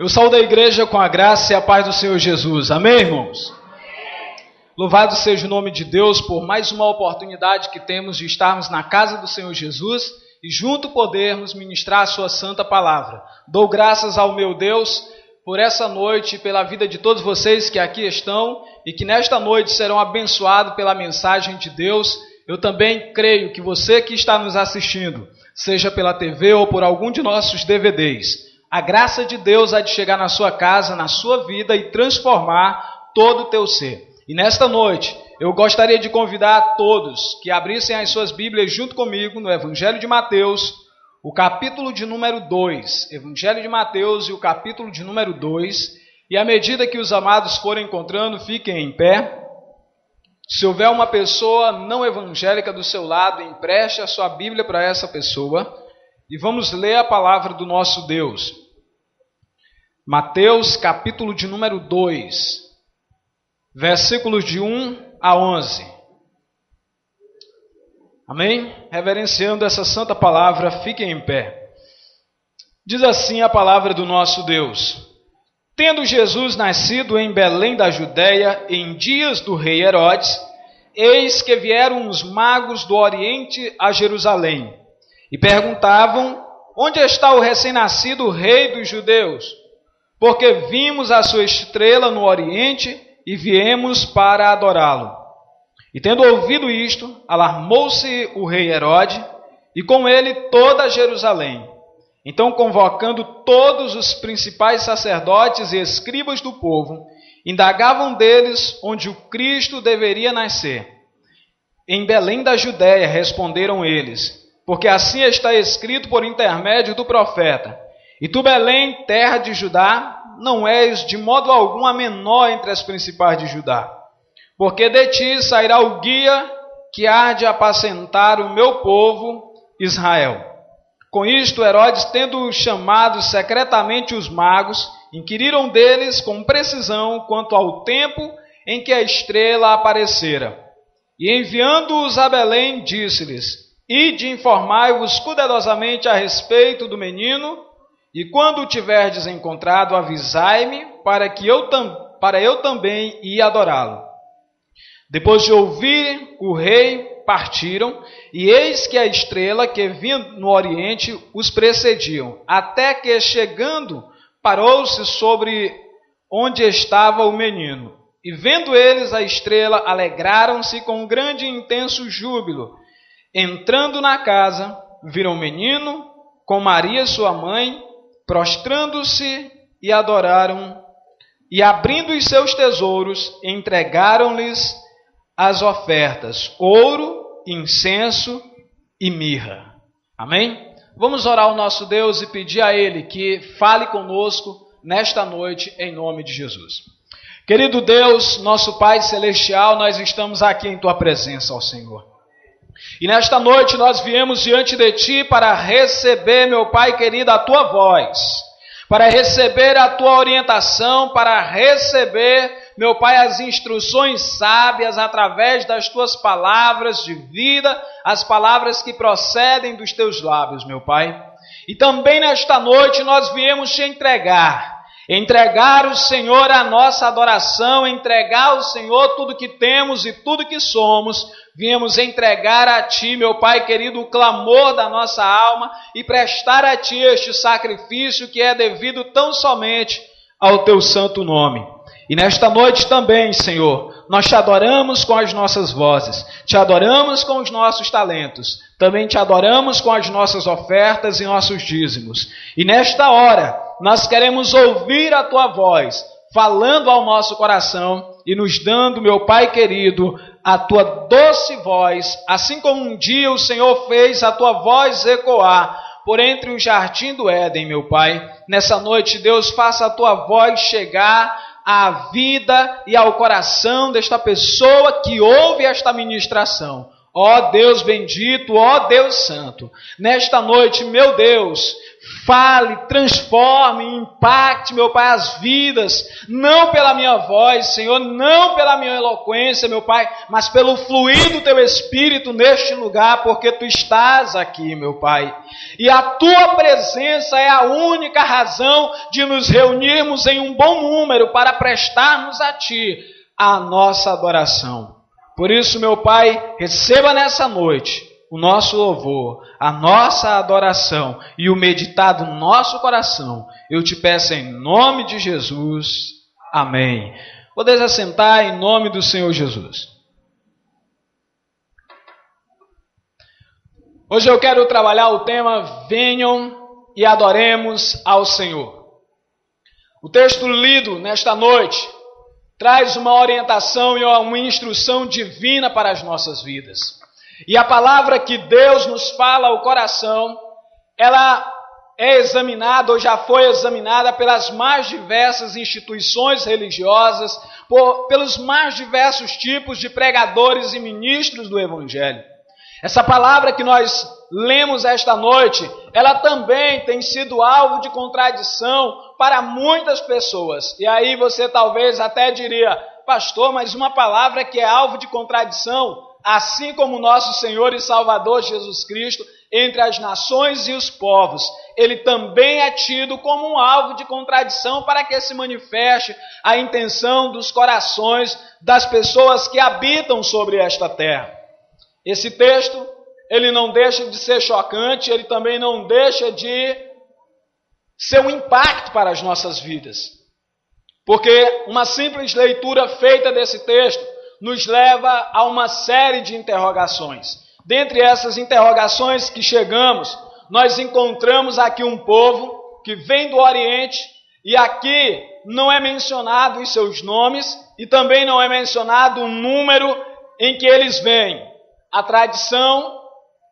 Eu saúdo a igreja com a graça e a paz do Senhor Jesus. Amém, irmãos? Louvado seja o nome de Deus por mais uma oportunidade que temos de estarmos na casa do Senhor Jesus e junto podermos ministrar a sua santa palavra. Dou graças ao meu Deus por essa noite e pela vida de todos vocês que aqui estão e que nesta noite serão abençoados pela mensagem de Deus. Eu também creio que você que está nos assistindo, seja pela TV ou por algum de nossos DVDs, a graça de Deus há de chegar na sua casa, na sua vida e transformar todo o teu ser. E nesta noite, eu gostaria de convidar a todos que abrissem as suas Bíblias junto comigo no Evangelho de Mateus, o capítulo de número 2. Evangelho de Mateus e o capítulo de número 2. E à medida que os amados forem encontrando, fiquem em pé. Se houver uma pessoa não evangélica do seu lado, empreste a sua Bíblia para essa pessoa. E vamos ler a palavra do nosso Deus. Mateus, capítulo de número 2, versículos de 1 a 11. Amém? Reverenciando essa santa palavra, fiquem em pé. Diz assim a palavra do nosso Deus. Tendo Jesus nascido em Belém da Judéia, em dias do rei Herodes, eis que vieram uns magos do Oriente a Jerusalém, e perguntavam, onde está o recém-nascido rei dos judeus? Porque vimos a sua estrela no Oriente e viemos para adorá-lo. E tendo ouvido isto, alarmou-se o rei Herodes, e com ele toda Jerusalém. Então, convocando todos os principais sacerdotes e escribas do povo, indagavam deles onde o Cristo deveria nascer. Em Belém da Judéia, responderam eles, porque assim está escrito por intermédio do profeta. E tu, Belém, terra de Judá, não és de modo algum a menor entre as principais de Judá, porque de ti sairá o guia que há de apacentar o meu povo Israel. Com isto, Herodes, tendo chamado secretamente os magos, inquiriram deles com precisão quanto ao tempo em que a estrela aparecera. E enviando-os a Belém, disse-lhes, ide informai-vos cuidadosamente a respeito do menino, e quando o tiverdes encontrado, avisai-me, para eu também ir adorá-lo. Depois de ouvirem o rei, partiram, e eis que a estrela que vinha no oriente os precediam, até que, chegando, parou-se sobre onde estava o menino. E vendo eles a estrela, alegraram-se com um grande e intenso júbilo. Entrando na casa, viram o menino com Maria sua mãe, prostrando-se e adoraram, e abrindo os seus tesouros, entregaram-lhes as ofertas, ouro, incenso e mirra. Amém? Vamos orar ao nosso Deus e pedir a Ele que fale conosco nesta noite, em nome de Jesus. Querido Deus, nosso Pai Celestial, nós estamos aqui em Tua presença, ó Senhor. E nesta noite nós viemos diante de Ti para receber, meu Pai querido, a Tua voz, para receber a Tua orientação, para receber, meu Pai, as instruções sábias através das Tuas palavras de vida, as palavras que procedem dos Teus lábios, meu Pai. E também nesta noite nós viemos Te entregar ao Senhor a nossa adoração, entregar ao Senhor tudo que temos e tudo que somos. Viemos entregar a Ti, meu Pai querido, o clamor da nossa alma e prestar a Ti este sacrifício que é devido tão somente ao Teu santo nome. E nesta noite também, Senhor, nós Te adoramos com as nossas vozes, Te adoramos com os nossos talentos, também Te adoramos com as nossas ofertas e nossos dízimos. E nesta hora, nós queremos ouvir a Tua voz, falando ao nosso coração e nos dando, meu Pai querido, a Tua doce voz, assim como um dia o Senhor fez a Tua voz ecoar por entre o jardim do Éden, meu Pai. Nessa noite, Deus, faça a Tua voz chegar à vida e ao coração desta pessoa que ouve esta ministração. Ó Deus bendito, ó Deus santo, nesta noite, meu Deus, fale, transforme, impacte, meu Pai, as vidas, não pela minha voz, Senhor, não pela minha eloquência, meu Pai, mas pelo fluir do Teu Espírito neste lugar, porque Tu estás aqui, meu Pai. E a Tua presença é a única razão de nos reunirmos em um bom número para prestarmos a Ti a nossa adoração. Por isso, meu Pai, receba nessa noite o nosso louvor, a nossa adoração e o meditar do nosso coração. Eu te peço em nome de Jesus. Amém. Podeis assentar em nome do Senhor Jesus. Hoje eu quero trabalhar o tema Venham e adoremos ao Senhor. O texto lido nesta noite traz uma orientação e uma instrução divina para as nossas vidas. E a palavra que Deus nos fala ao coração, ela é examinada ou já foi examinada pelas mais diversas instituições religiosas, pelos mais diversos tipos de pregadores e ministros do Evangelho. Essa palavra que nós lemos esta noite, ela também tem sido alvo de contradição para muitas pessoas. E aí você talvez até diria, pastor, mas uma palavra que é alvo de contradição, assim como nosso Senhor e Salvador Jesus Cristo, entre as nações e os povos, ele também é tido como um alvo de contradição para que se manifeste a intenção dos corações das pessoas que habitam sobre esta terra. Esse texto, ele não deixa de ser chocante, ele também não deixa de ser um impacto para as nossas vidas. Porque uma simples leitura feita desse texto nos leva a uma série de interrogações. Dentre essas interrogações que chegamos, nós encontramos aqui um povo que vem do Oriente e aqui não é mencionado os seus nomes e também não é mencionado o número em que eles vêm. A tradição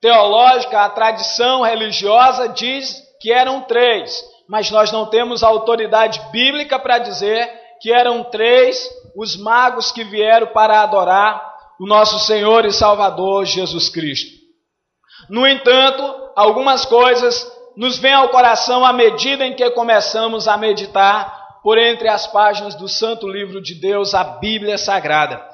teológica, a tradição religiosa diz que eram 3, mas nós não temos autoridade bíblica para dizer que eram 3 os magos que vieram para adorar o nosso Senhor e Salvador Jesus Cristo. No entanto, algumas coisas nos vêm ao coração à medida em que começamos a meditar por entre as páginas do Santo Livro de Deus, a Bíblia Sagrada.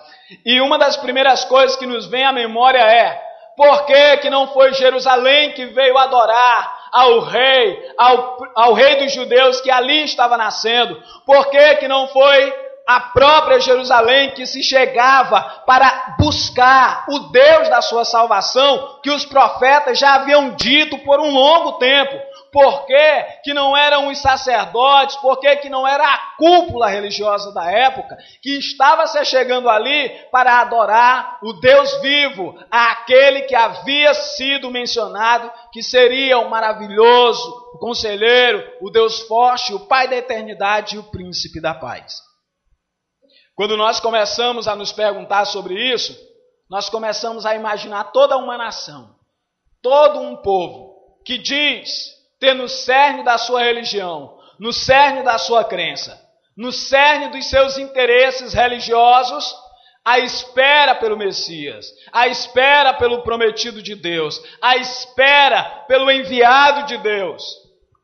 E uma das primeiras coisas que nos vem à memória é: por que não foi Jerusalém que veio adorar ao rei dos judeus que ali estava nascendo? Por que não foi a própria Jerusalém que se chegava para buscar o Deus da sua salvação, que os profetas já haviam dito por um longo tempo? Por que não eram os sacerdotes? Por que não era a cúpula religiosa da época que estava se chegando ali para adorar o Deus vivo, aquele que havia sido mencionado, que seria o maravilhoso, o conselheiro, o Deus forte, o Pai da eternidade e o príncipe da paz? Quando nós começamos a nos perguntar sobre isso, nós começamos a imaginar toda uma nação, todo um povo que diz ter no cerne da sua religião, no cerne da sua crença, no cerne dos seus interesses religiosos, a espera pelo Messias, a espera pelo prometido de Deus, a espera pelo enviado de Deus.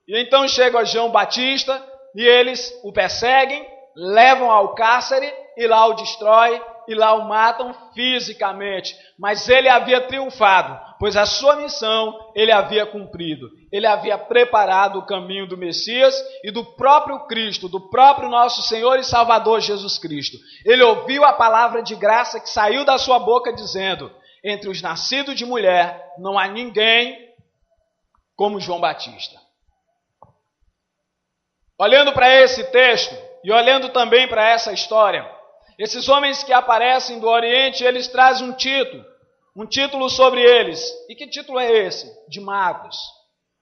E então chega a João Batista e eles o perseguem, levam ao cárcere e lá o destrói e lá o matam fisicamente. Mas ele havia triunfado, pois a sua missão ele havia cumprido. Ele havia preparado o caminho do Messias e do próprio Cristo, do próprio nosso Senhor e Salvador Jesus Cristo. Ele ouviu a palavra de graça que saiu da sua boca dizendo: entre os nascidos de mulher não há ninguém como João Batista. Olhando para esse texto e olhando também para essa história, esses homens que aparecem do Oriente, eles trazem um título sobre eles. E que título é esse? De magos.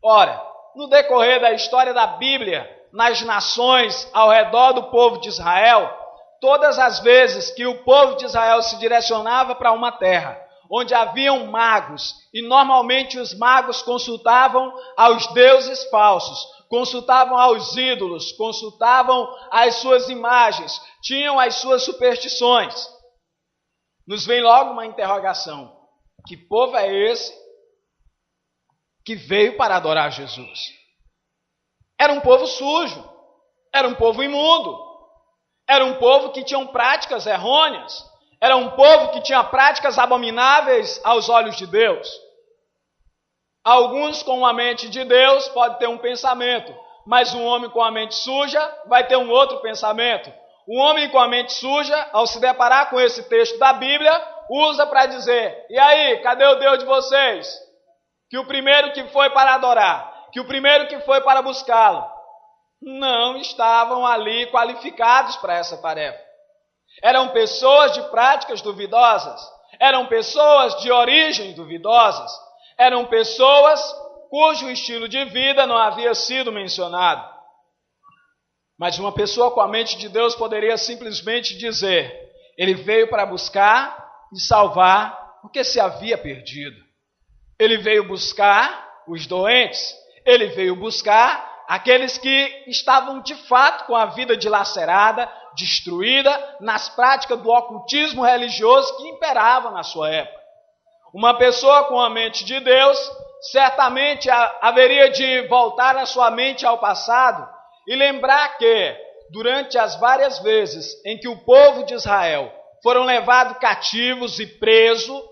Ora, no decorrer da história da Bíblia, nas nações ao redor do povo de Israel, todas as vezes que o povo de Israel se direcionava para uma terra onde haviam magos, e normalmente os magos consultavam aos deuses falsos, consultavam aos ídolos, consultavam as suas imagens, tinham as suas superstições. Nos vem logo uma interrogação: que povo é esse que veio para adorar Jesus? Era um povo sujo, era um povo imundo, era um povo que tinha práticas errôneas, era um povo que tinha práticas abomináveis aos olhos de Deus. Alguns com a mente de Deus podem ter um pensamento, mas um homem com a mente suja vai ter um outro pensamento. Um homem com a mente suja, ao se deparar com esse texto da Bíblia, usa para dizer: e aí, cadê o Deus de vocês? Que o primeiro que foi para adorar, que o primeiro que foi para buscá-lo, não estavam ali qualificados para essa tarefa. Eram pessoas de práticas duvidosas, eram pessoas de origem duvidosas, eram pessoas cujo estilo de vida não havia sido mencionado. Mas uma pessoa com a mente de Deus poderia simplesmente dizer: ele veio para buscar e salvar o que se havia perdido. Ele veio buscar os doentes, ele veio buscar aqueles que estavam de fato com a vida dilacerada, destruída, nas práticas do ocultismo religioso que imperava na sua época. Uma pessoa com a mente de Deus certamente haveria de voltar a sua mente ao passado e lembrar que, durante as várias vezes em que o povo de Israel foram levados cativos e presos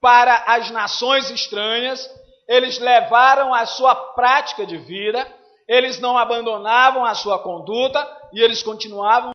para as nações estranhas, eles levaram a sua prática de vida, eles não abandonavam a sua conduta e eles continuavam